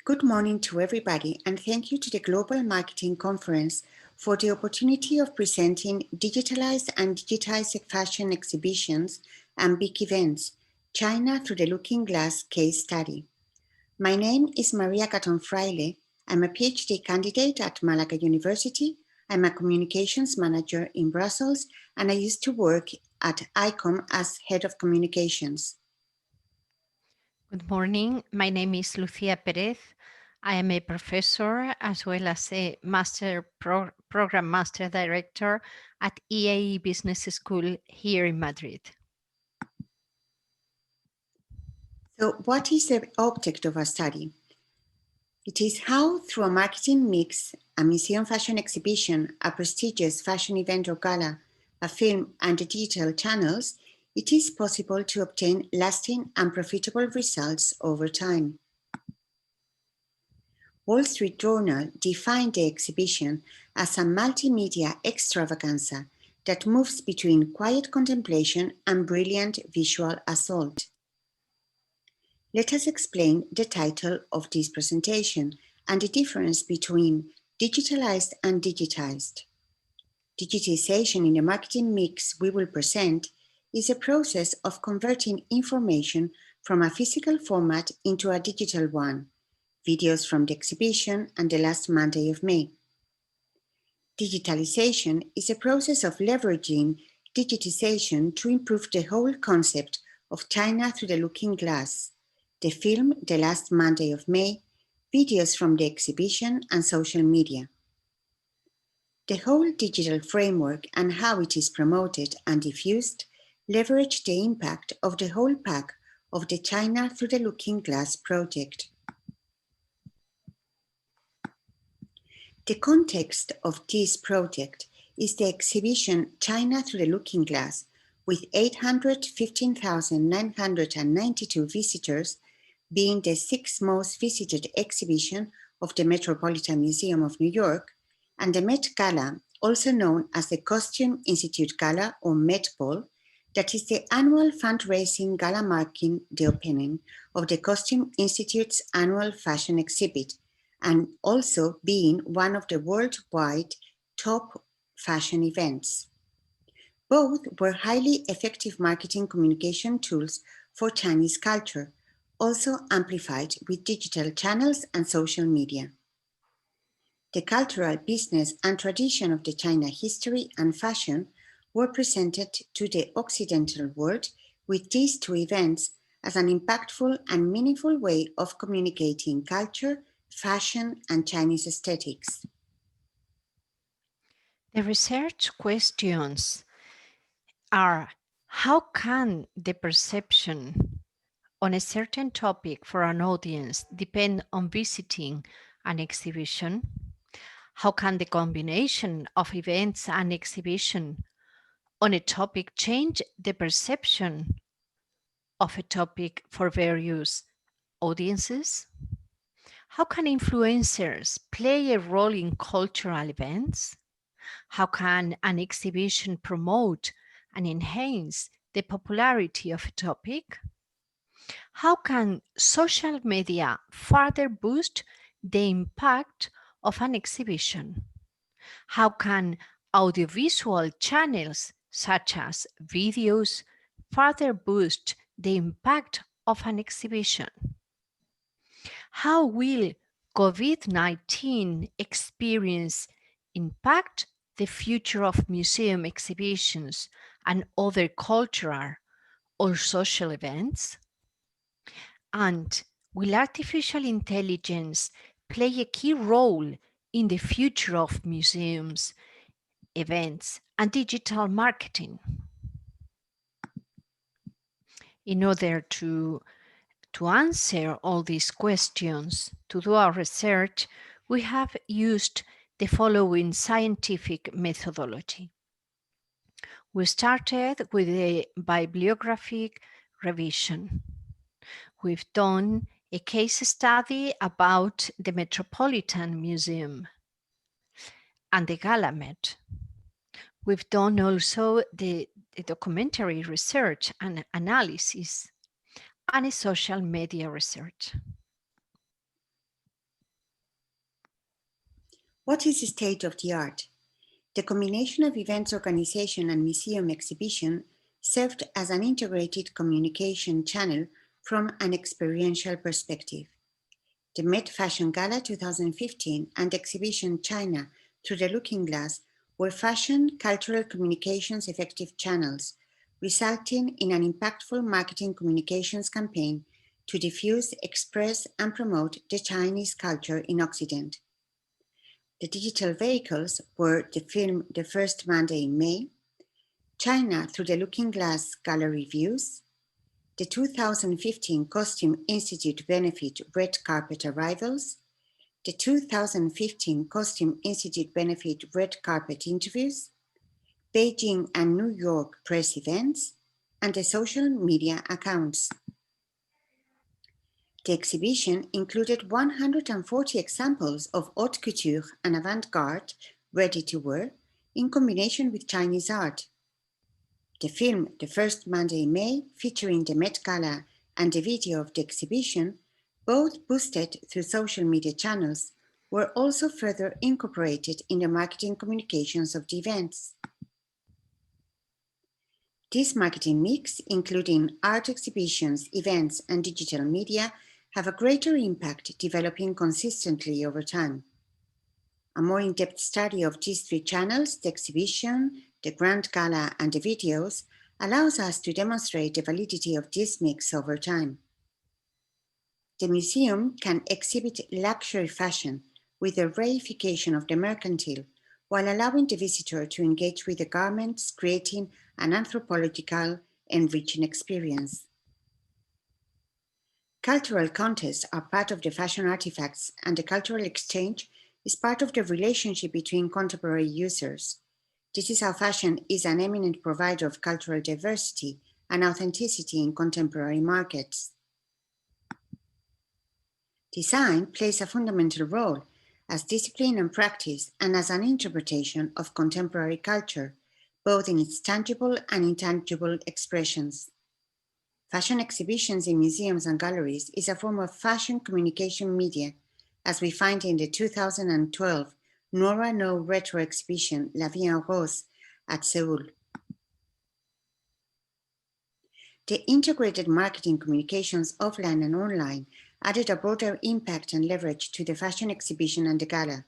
Good morning to everybody, and thank you to the Global Marketing Conference for the opportunity of presenting digitalized and digitized fashion exhibitions and big events, China through the Looking Glass case study. My name is Maria Caton Fraile. I'm a PhD candidate at Malaga University. I'm a communications manager in Brussels, and I used to work at ICOM as head of communications. Good morning. My name is Lucia Perez. I am a professor as well as a program master director at EAE Business School here in Madrid. So what is the object of our study? It is how, through a marketing mix, a museum fashion exhibition, a prestigious fashion event or gala, a film, and the digital channels, it is possible to obtain lasting and profitable results over time. Wall Street Journal defined the exhibition as a multimedia extravaganza that moves between quiet contemplation and brilliant visual assault. Let us explain the title of this presentation and the difference between digitalized and digitized. Digitization in the marketing mix we will present is a process of converting information from a physical format into a digital one, videos from the exhibition and the last Monday of May. Digitalization is a process of leveraging digitization to improve the whole concept of China through the looking glass, the film The Last Monday of May, videos from the exhibition, and social media. The whole digital framework and how it is promoted and diffused leverage the impact of the whole pack of the China Through the Looking Glass project. The context of this project is the exhibition China Through the Looking Glass, with 815,992 visitors, being the sixth most visited exhibition of the Metropolitan Museum of New York, and the Met Gala, also known as the Costume Institute Gala or Met Ball, that is the annual fundraising gala marking the opening of the Costume Institute's annual fashion exhibit, and also being one of the worldwide top fashion events. Both were highly effective marketing communication tools for Chinese culture, also amplified with digital channels and social media. The cultural, business, and tradition of the China history and fashion were presented to the Occidental world with these two events as an impactful and meaningful way of communicating culture, fashion, and Chinese aesthetics. The research questions are: how can the perception on a certain topic for an audience depend on visiting an exhibition? How can the combination of events and exhibition on a topic change the perception of a topic for various audiences? How can influencers play a role in cultural events? How can an exhibition promote and enhance the popularity of a topic? How can social media further boost the impact of an exhibition? How can audiovisual channels such as videos further boost the impact of an exhibition? How will COVID-19 experience impact the future of museum exhibitions and other cultural or social events? And will artificial intelligence play a key role in the future of museums, events, and digital marketing? In order to answer all these questions, to do our research, we have used the following scientific methodology. We started with a bibliographic revision. We've done a case study about the Metropolitan Museum and the Galamet. We've done also the documentary research and analysis and a social media research. What is the state of the art? The combination of events organization and museum exhibition served as an integrated communication channel from an experiential perspective. The Met Fashion Gala 2015 and exhibition China Through the Looking Glass were fashion cultural communications effective channels, resulting in an impactful marketing communications campaign to diffuse, express, and promote the Chinese culture in Occident. The digital vehicles were the film The First Monday in May, China Through the Looking Glass Gallery Views, the 2015 Costume Institute Benefit Red Carpet Arrivals, the 2015 Costume Institute Benefit Red Carpet Interviews, Beijing and New York press events, and the social media accounts. The exhibition included 140 examples of haute couture and avant-garde ready-to-wear in combination with Chinese art. The film The First Monday in May, featuring the Met Gala and the video of the exhibition, both boosted through social media channels, were also further incorporated in the marketing communications of the events. This marketing mix, including art exhibitions, events, and digital media, have a greater impact developing consistently over time. A more in-depth study of these three channels, the exhibition, the Grand Gala, and the videos, allows us to demonstrate the validity of this mix over time. The museum can exhibit luxury fashion with the reification of the mercantile, while allowing the visitor to engage with the garments, creating an anthropological, enriching experience. Cultural contests are part of the fashion artifacts, and the cultural exchange is part of the relationship between contemporary users. This is how fashion is an eminent provider of cultural diversity and authenticity in contemporary markets. Design plays a fundamental role as discipline and practice and as an interpretation of contemporary culture, both in its tangible and intangible expressions. Fashion exhibitions in museums and galleries is a form of fashion communication media, as we find in the 2012 Nora No retro exhibition La Vie en Rose at Seoul. The integrated marketing communications offline and online added a broader impact and leverage to the fashion exhibition and the gala.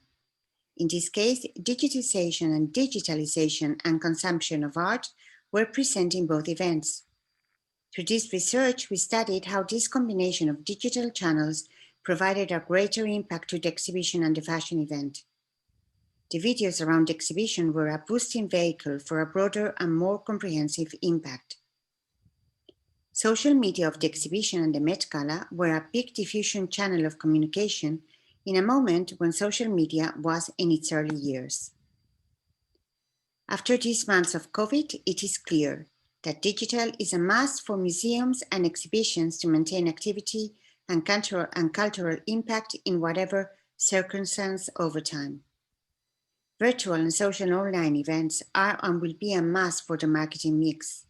In this case, digitization and digitalization and consumption of art were present in both events. Through this research, we studied how this combination of digital channels provided a greater impact to the exhibition and the fashion event. The videos around the exhibition were a boosting vehicle for a broader and more comprehensive impact. Social media of the exhibition and the Met Gala were a big diffusion channel of communication in a moment when social media was in its early years. After these months of COVID, it is clear that digital is a must for museums and exhibitions to maintain activity and cultural impact in whatever circumstance over time. Virtual and social online events are and will be a must for the marketing mix.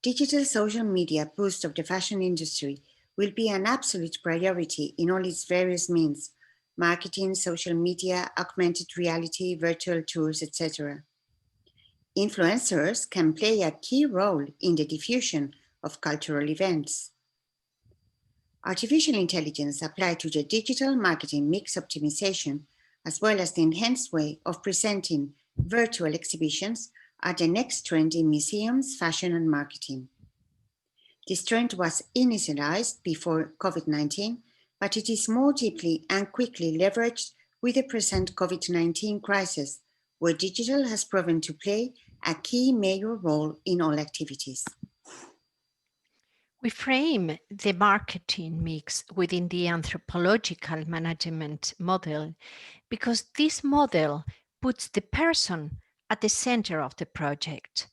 Digital social media boost of the fashion industry will be an absolute priority in all its various means: marketing, social media, augmented reality, virtual tours, etc. Influencers can play a key role in the diffusion of cultural events. Artificial intelligence applied to the digital marketing mix optimization, as well as the enhanced way of presenting virtual exhibitions, are the next trend in museums, fashion, and marketing. This trend was initialized before COVID-19, but it is more deeply and quickly leveraged with the present COVID-19 crisis, where digital has proven to play a key major role in all activities. We frame the marketing mix within the anthropological management model because this model puts the person at the center of the project.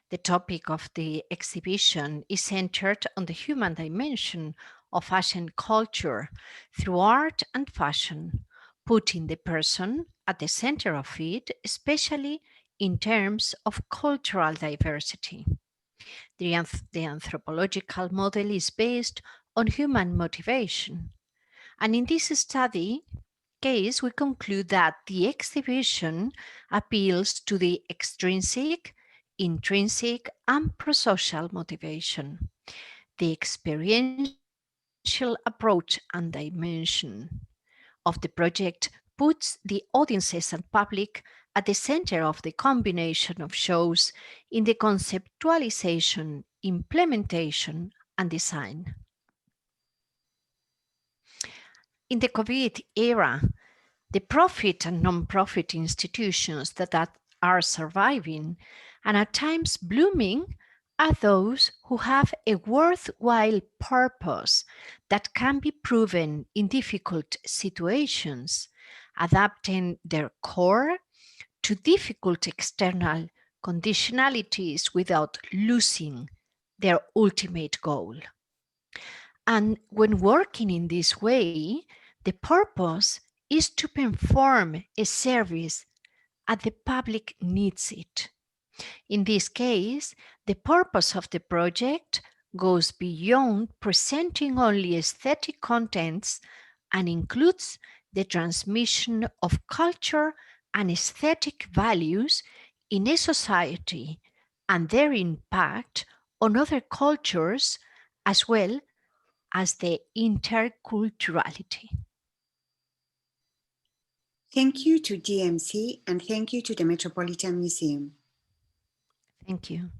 The topic of the exhibition is centered on the human dimension of fashion culture through art and fashion, putting the person at the center of it, especially in terms of cultural diversity. The anthropological model is based on human motivation. And in this study, case, we conclude that the exhibition appeals to the extrinsic, intrinsic, and prosocial motivation. The experiential approach and dimension of the project puts the audiences and public at the center of the combination of shows in the conceptualization, implementation, and design. In the COVID era, the profit and non-profit institutions that are surviving and at times blooming are those who have a worthwhile purpose that can be proven in difficult situations, adapting their core to difficult external conditionalities without losing their ultimate goal. And when working in this way, the purpose is to perform a service as the public needs it. In this case, the purpose of the project goes beyond presenting only aesthetic contents and includes the transmission of culture and aesthetic values in a society and their impact on other cultures as well as the interculturality. Thank you to DMC and thank you to the Metropolitan Museum. Thank you.